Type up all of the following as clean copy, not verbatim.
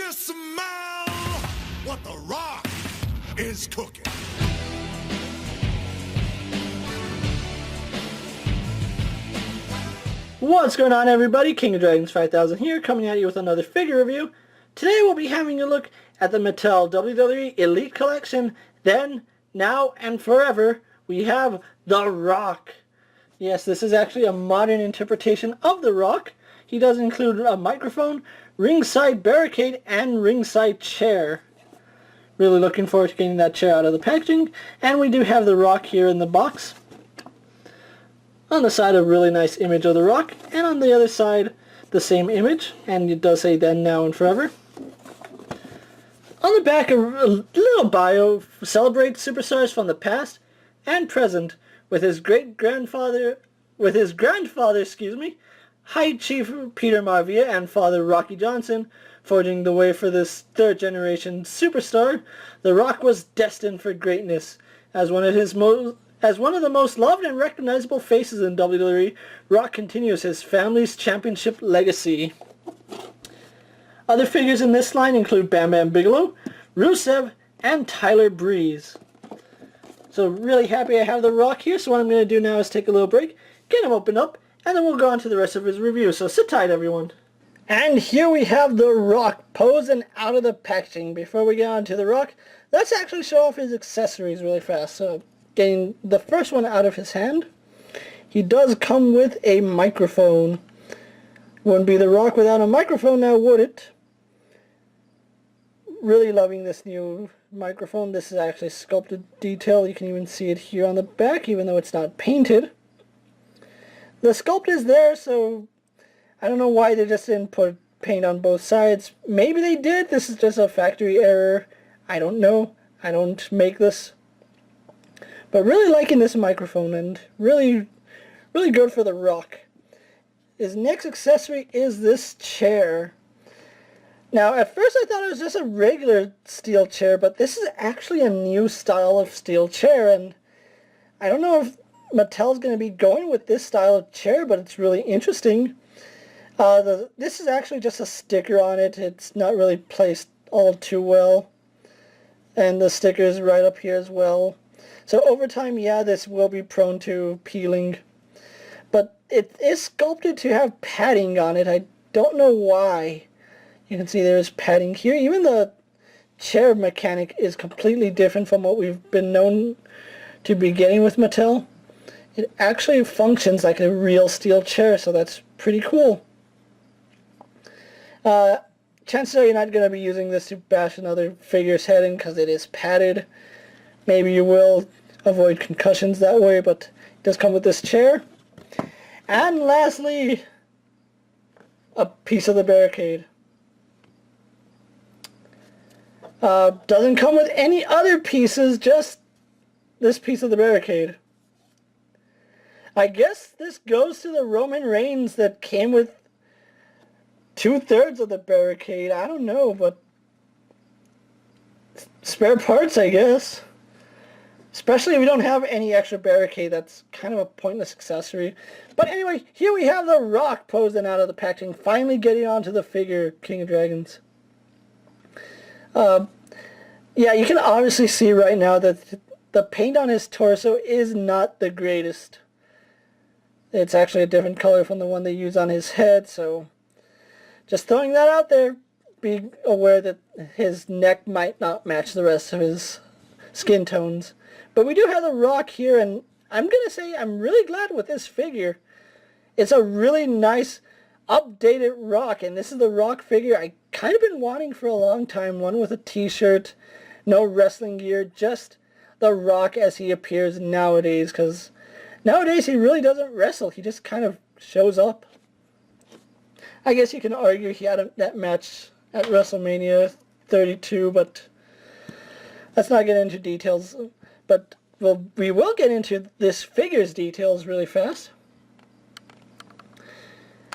you smell what the Rock is cooking? What's going on, everybody? King of Dragons 5000 here, coming at you with another figure review. Today we'll be having a look at the Mattel WWE Elite Collection. Then, now, and forever, we have The Rock. Yes, this is actually a modern interpretation of The Rock. He does include a microphone, ringside barricade, and ringside chair. Really looking forward to getting that chair out of the packaging. And we do have The Rock here in the box. On the side, a really nice image of The Rock, and on the other side, the same image, and it does say then, now, and forever. On the back, a little bio celebrates superstars from the past and present with his grandfather, High Chief Peter Maivia and Father Rocky Johnson, forging the way for this third-generation superstar. The Rock was destined for greatness. As one of the most loved and recognizable faces in WWE, Rock continues his family's championship legacy. Other figures in this line include Bam Bam Bigelow, Rusev, and Tyler Breeze. So really happy I have The Rock here, so what I'm going to do now is take a little break, get him opened up, and then we'll go on to the rest of his review, so sit tight, everyone. And here we have The Rock posing out of the packaging. Before we get on to The Rock, let's actually show off his accessories really fast. So, getting the first one out of his hand, he does come with a microphone. Wouldn't be The Rock without a microphone now, would it? Really loving this new microphone. This is actually sculpted detail. You can even see it here on the back, even though it's not painted. The sculpt is there, so I don't know why they just didn't put paint on both sides. Maybe they did. This is just a factory error. I don't know. I don't make this. But really liking this microphone, and really good for The Rock. His next accessory is this chair. Now, at first I thought it was just a regular steel chair, but this is actually a new style of steel chair, and I don't know if Mattel's going to be going with this style of chair, but it's really interesting. This is actually just a sticker on it. It's not really placed all too well. And the sticker is right up here as well. So over time, yeah, this will be prone to peeling. But it is sculpted to have padding on it. I don't know why. You can see there's padding here. Even the chair mechanic is completely different from what we've been known to be getting with Mattel. It actually functions like a real steel chair, so that's pretty cool. Chances are you're not going to be using this to bash another figure's head in because it is padded. Maybe you will avoid concussions that way, but it does come with this chair. And lastly, a piece of the barricade. Doesn't come with any other pieces, just this piece of the barricade. I guess this goes to the Roman Reigns that came with 2/3 of the barricade. I don't know, but spare parts, I guess. Especially if we don't have any extra barricade, that's kind of a pointless accessory. But anyway, here we have The Rock posing out of the packaging, finally getting onto the figure, King of Dragons. Yeah, you can obviously see right now that the paint on his torso is not the greatest. It's actually a different color from the one they use on his head, so just throwing that out there. Be aware that his neck might not match the rest of his skin tones. But we do have The Rock here, and I'm going to say I'm really glad with this figure. It's a really nice, updated Rock, and this is the Rock figure I kind of been wanting for a long time. One with a t-shirt, no wrestling gear, just The Rock as he appears nowadays, because nowadays he really doesn't wrestle. He just kind of shows up. I guess you can argue he had that match at WrestleMania 32, but let's not get into details. But we will get into this figure's details really fast.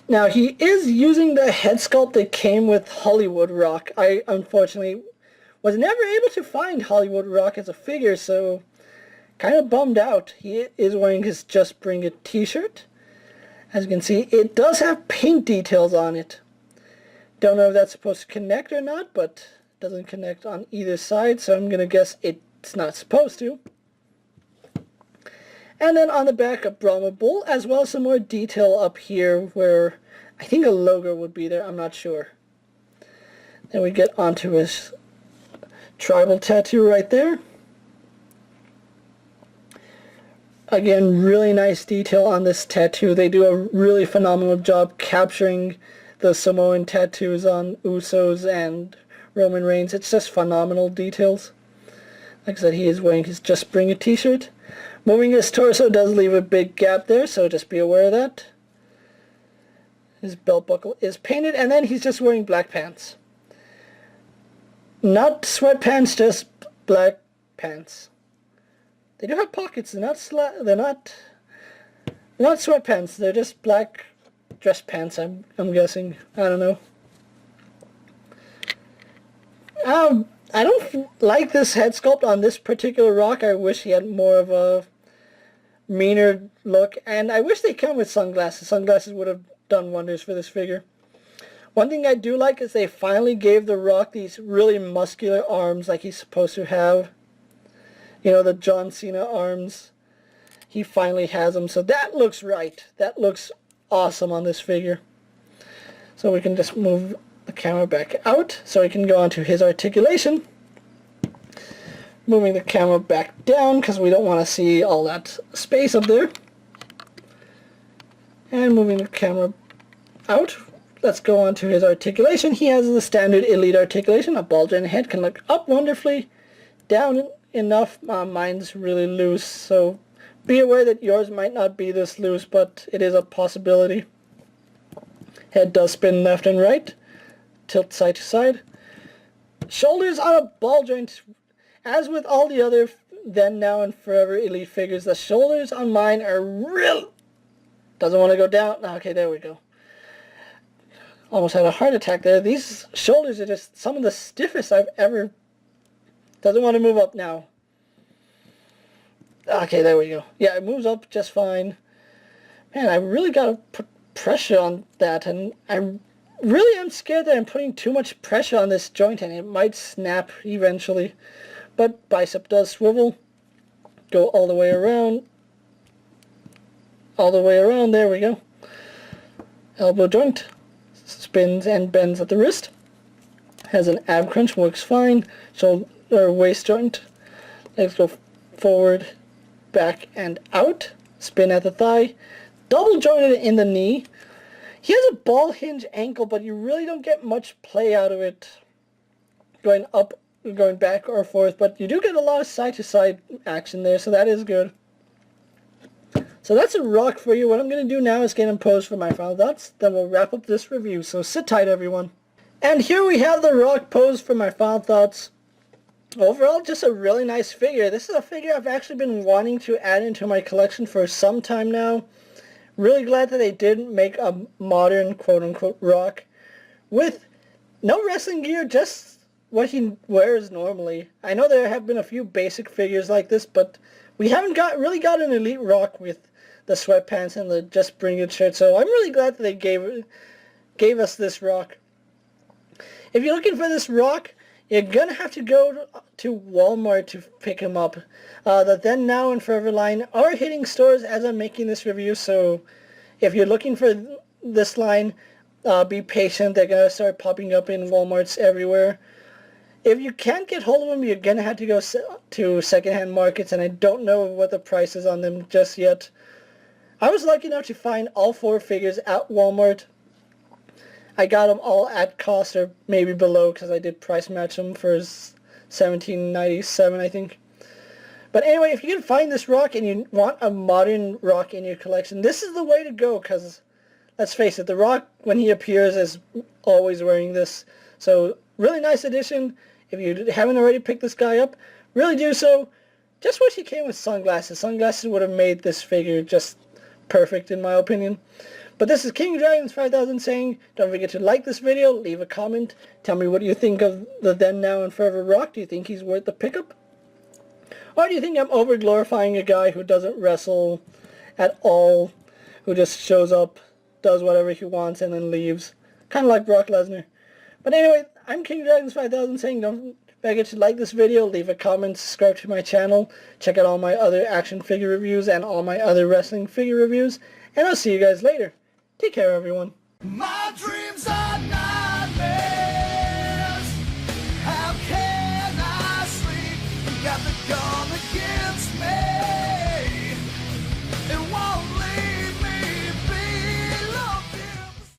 Now, he is using the head sculpt that came with Hollywood Rock. I, unfortunately, was never able to find Hollywood Rock as a figure, so kind of bummed out. He is wearing his Just Bring It t-shirt. As you can see, it does have paint details on it. Don't know if that's supposed to connect or not, but it doesn't connect on either side, so I'm going to guess it's not supposed to. And then on the back, a Brahma bull, as well as some more detail up here where I think a logo would be there, I'm not sure. Then we get onto his tribal tattoo right there. Again, really nice detail on this tattoo. They do a really phenomenal job capturing the Samoan tattoos on Usos and Roman Reigns. It's just phenomenal details. Like I said, he is wearing his Just Bring It t-shirt. Moving his torso does leave a big gap there, so just be aware of that. His belt buckle is painted, and then he's just wearing black pants. Not sweatpants, just black pants. They do have pockets. They're not sweatpants. They're just black dress pants. I'm guessing. I don't know. I don't like this head sculpt on this particular rock. I wish he had more of a meaner look, and I wish they come with sunglasses. Sunglasses would have done wonders for this figure. One thing I do like is they finally gave the Rock these really muscular arms like he's supposed to have. You know, the John Cena arms. He finally has them, so that looks right. That looks awesome on this figure. So we can just move the camera back out so we can go on to his articulation. Moving the camera back down because we don't want to see all that space up there. And moving the camera out. Let's go on to his articulation. He has the standard elite articulation. A ball joint head can look up wonderfully, down enough. Mine's really loose, so be aware that yours might not be this loose, but it is a possibility. Head does spin left and right, tilt side to side. Shoulders on a ball joint. As with all the other Then, Now, and Forever Elite figures, the shoulders on mine are real. Doesn't want to go down. Okay, there we go. Almost had a heart attack there. These shoulders are just some of the stiffest I've ever... Doesn't want to move up now. Okay, there we go. Yeah, it moves up just fine. Man, I really got to put pressure on that, and I really am scared that I'm putting too much pressure on this joint, and it might snap eventually. But bicep does swivel. Go all the way around. All the way around, there we go. Elbow joint. Spins and bends at the wrist. Has an ab crunch, works fine. Shoulder waist joint. Legs go forward, back, and out. Spin at the thigh. Double jointed in the knee. He has a ball hinge ankle, but you really don't get much play out of it going up, going back or forth, but you do get a lot of side-to-side action there, so that is good. So that's a Rock for you. What I'm going to do now is get him posed for my final thoughts, then we'll wrap up this review, so sit tight everyone. And here we have the Rock posed for my final thoughts. Overall, just a really nice figure. This is a figure I've actually been wanting to add into my collection for some time now. Really glad that they did make a modern quote-unquote Rock with no wrestling gear, just what he wears normally. I know there have been a few basic figures like this, but we haven't really got an elite Rock with the sweatpants and the Just Bring It shirt, so I'm really glad that they gave us this Rock. If you're looking for this Rock, you're going to have to go to Walmart to pick him up. The Then, Now, and Forever line are hitting stores as I'm making this review, so if you're looking for this line, be patient. They're going to start popping up in Walmarts everywhere. If you can't get hold of them, you're going to have to go to secondhand markets, and I don't know what the price is on them just yet. I was lucky enough to find all 4 figures at Walmart. I got them all at cost or maybe below because I did price match them for $17.97, I think. But anyway, if you can find this Rock and you want a modern Rock in your collection, this is the way to go because, let's face it, the Rock, when he appears, is always wearing this. So, really nice addition. If you haven't already picked this guy up, really do so. Just wish he came with sunglasses. Sunglasses would have made this figure just perfect, in my opinion. But this is King Dragons 5000 saying, don't forget to like this video, leave a comment, tell me what you think of the Then, Now, and Forever Rock. Do you think he's worth the pickup? Or do you think I'm over-glorifying a guy who doesn't wrestle at all, who just shows up, does whatever he wants, and then leaves? Kind of like Brock Lesnar. But anyway, I'm King Dragons 5000 saying don't forget to like this video, leave a comment, subscribe to my channel, check out all my other action figure reviews and all my other wrestling figure reviews, and I'll see you guys later. Take care, everyone. My dream.